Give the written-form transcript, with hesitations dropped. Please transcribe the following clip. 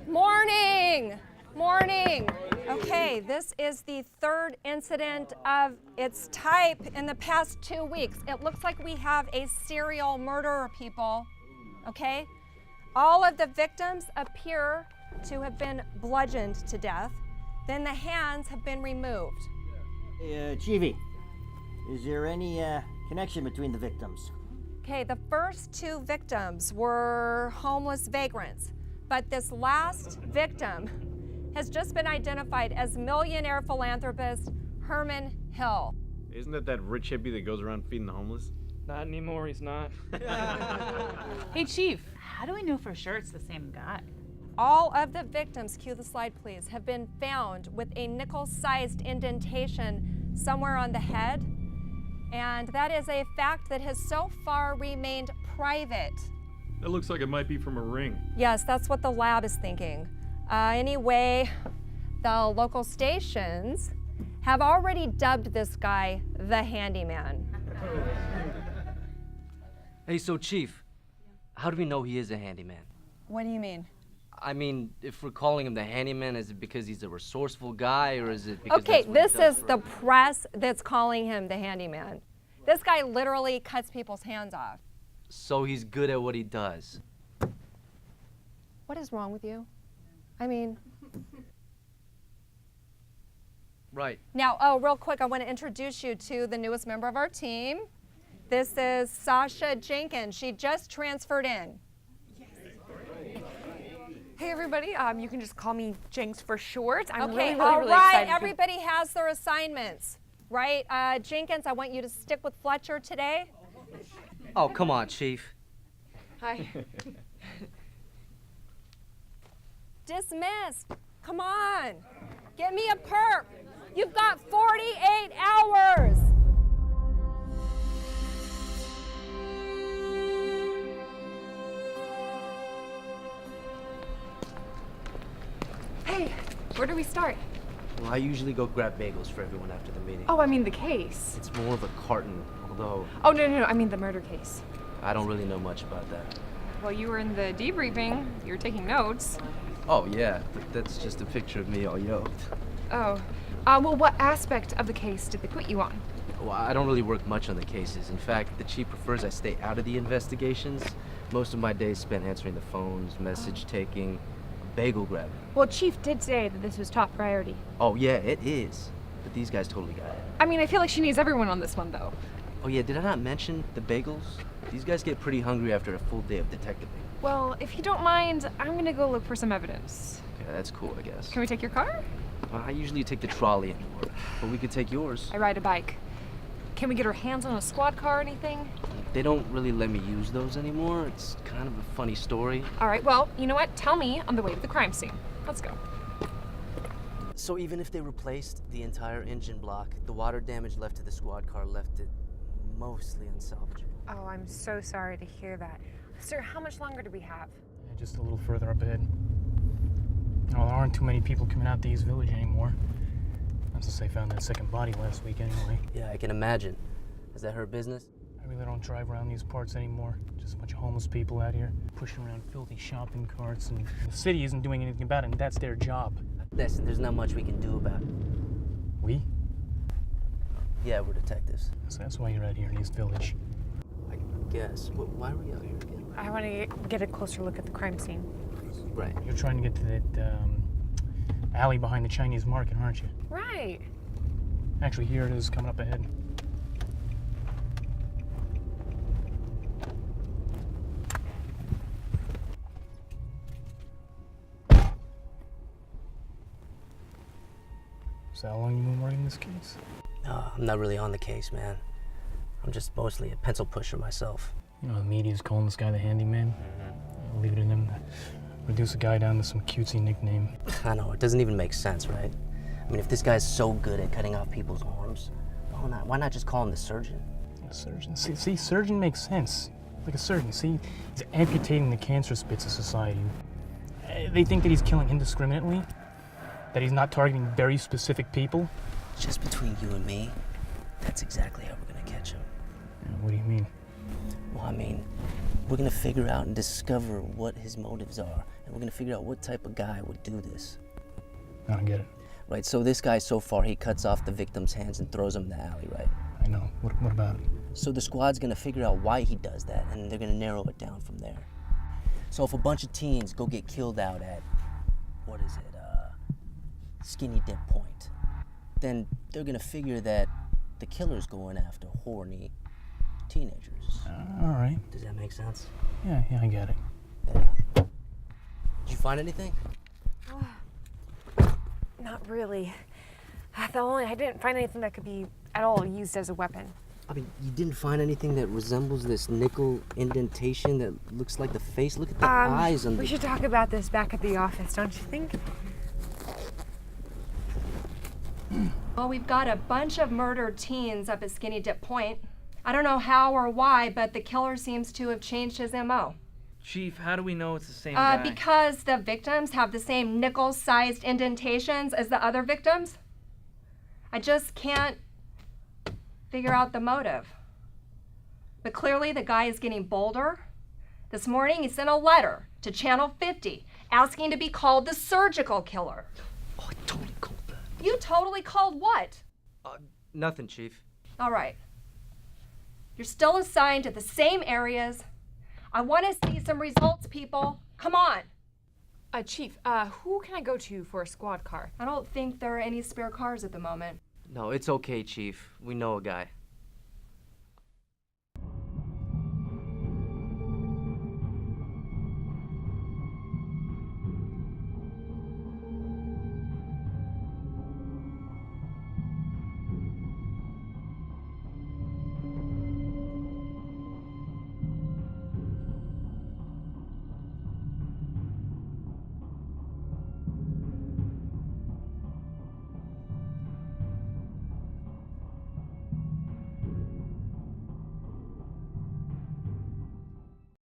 Morning! Morning! Okay, this is the third incident of its type in the past 2 weeks. It looks like we have a serial murderer, people. Okay? All of the victims appear to have been bludgeoned to death. Then the hands have been removed. Chiefy, is there any connection between the victims? Okay, the first 2 victims were homeless vagrants, but this last victim has just been identified as millionaire philanthropist Herman Hill. Isn't that rich hippie that goes around feeding the homeless? Not anymore, he's not. Hey, Chief, how do we know for sure it's the same guy? All of the victims, cue the slide please, have been found with a nickel-sized indentation somewhere on the head. And that is a fact that has so far remained private. That looks like it might be from a ring. Yes, that's what the lab is thinking. Anyway, the local stations have already dubbed this guy the handyman. Hey, so Chief, how do we know he is a handyman? What do you mean? I mean, if we're calling him the handyman, is it because he's a resourceful guy, or is it because Okay, that's what he this does is for- the press that's calling him the handyman. This guy literally cuts people's hands off. So he's good at what he does. What is wrong with you? I mean, Right. now, oh, real quick, I want to introduce you to the newest member of our team. This is Sasha Jenkins. She just transferred in. Hey everybody, you can just call me Jenks for short. I'm Okay, really all right, excited. everybody has their assignments, right? Jenkins, I want you to stick with Fletcher today. Oh, come on, Chief. Hi. Dismissed. Come on. Get me a perp. You've got 48 hours. Hey, where do we start? Well, I usually go grab bagels for everyone after the meeting. Oh, I mean the case. It's more of a carton, although Oh, no, I mean the murder case. I don't really know much about that. Well, you were in the debriefing. You were taking notes. Oh, yeah, but that's just a picture of me all yoked. Oh. Well, what aspect of the case did they put you on? Well, I don't really work much on the cases. In fact, the Chief prefers I stay out of the investigations. Most of my days spent answering the phones, message taking, bagel grabbing. Well, Chief did say that this was top priority. Oh, yeah, it is. But these guys totally got it. I mean, I feel like she needs everyone on this one, though. Oh, yeah, did I not mention the bagels? These guys get pretty hungry after a full day of detectiving. Well, if you don't mind, I'm gonna go look for some evidence. Yeah, that's cool, I guess. Can we take your car? Well, I usually take the trolley into work, but we could take yours. I ride a bike. Can we get our hands on a squad car or anything? They don't really let me use those anymore. It's kind of a funny story. All right, well, you know what? Tell me on the way to the crime scene. Let's go. So even if they replaced the entire engine block, the water damage left to the squad car left it mostly unsalvageable. Oh, I'm so sorry to hear that. Sir, how much longer do we have? Just a little further up ahead. Well, there aren't too many people coming out to East Village anymore. Not since they found that second body last week anyway. Yeah, I can imagine. Is that her business? I really don't drive around these parts anymore. Just a bunch of homeless people out here pushing around filthy shopping carts, and the city isn't doing anything about it, and that's their job. Listen, there's not much we can do about it. We? Yeah, we're detectives. So that's why you're out here in East Village. I guess. Why are we out here again? I want to get a closer look at the crime scene. Right. You're trying to get to that alley behind the Chinese market, aren't you? Right. Actually, here it is coming up ahead. So how long you been working this case? I'm not really on the case, man. I'm just mostly a pencil pusher myself. You know, the media's calling this guy the handyman. I'll leave it in them to reduce a guy down to some cutesy nickname. I know, it doesn't even make sense, right? I mean, if this guy's so good at cutting off people's arms, why not just call him the surgeon? A surgeon? See, surgeon makes sense. Like a surgeon, see? He's amputating the cancerous bits of society. They think that he's killing indiscriminately, that he's not targeting very specific people. Just between you and me, that's exactly how we're gonna catch him. What do you mean? Well, I mean, We're gonna figure out and discover what his motives are, and we're gonna figure out what type of guy would do this. I don't get it. Right, so this guy so far, he cuts off the victim's hands and throws them in the alley, right? I know. What about it? So the squad's gonna figure out why he does that, and they're gonna narrow it down from there. So if a bunch of teens go get killed out at, what is it, Skinny Dip Point, then they're gonna figure that the killer's going after horny teenagers. All right. Does that make sense? Yeah, I get it. Did you find anything? Not really. I didn't find anything that could be at all used as a weapon. I mean, you didn't find anything that resembles this nickel indentation that looks like the face? Look at the eyes on the... We should talk about this back at the office, don't you think? Well, we've got a bunch of murdered teens up at Skinny Dip Point. I don't know how or why, but the killer seems to have changed his MO. Chief, how do we know it's the same guy? Because the victims have the same nickel-sized indentations as the other victims. I just can't figure out the motive. But clearly the guy is getting bolder. This morning he sent a letter to Channel 50 asking to be called the surgical killer. Oh, I totally called that. You totally called what? Nothing, Chief. All right. You're still assigned to the same areas. I want to see some results, people. Come on. Chief, who can I go to for a squad car? I don't think there are any spare cars at the moment. No, it's okay, Chief. We know a guy.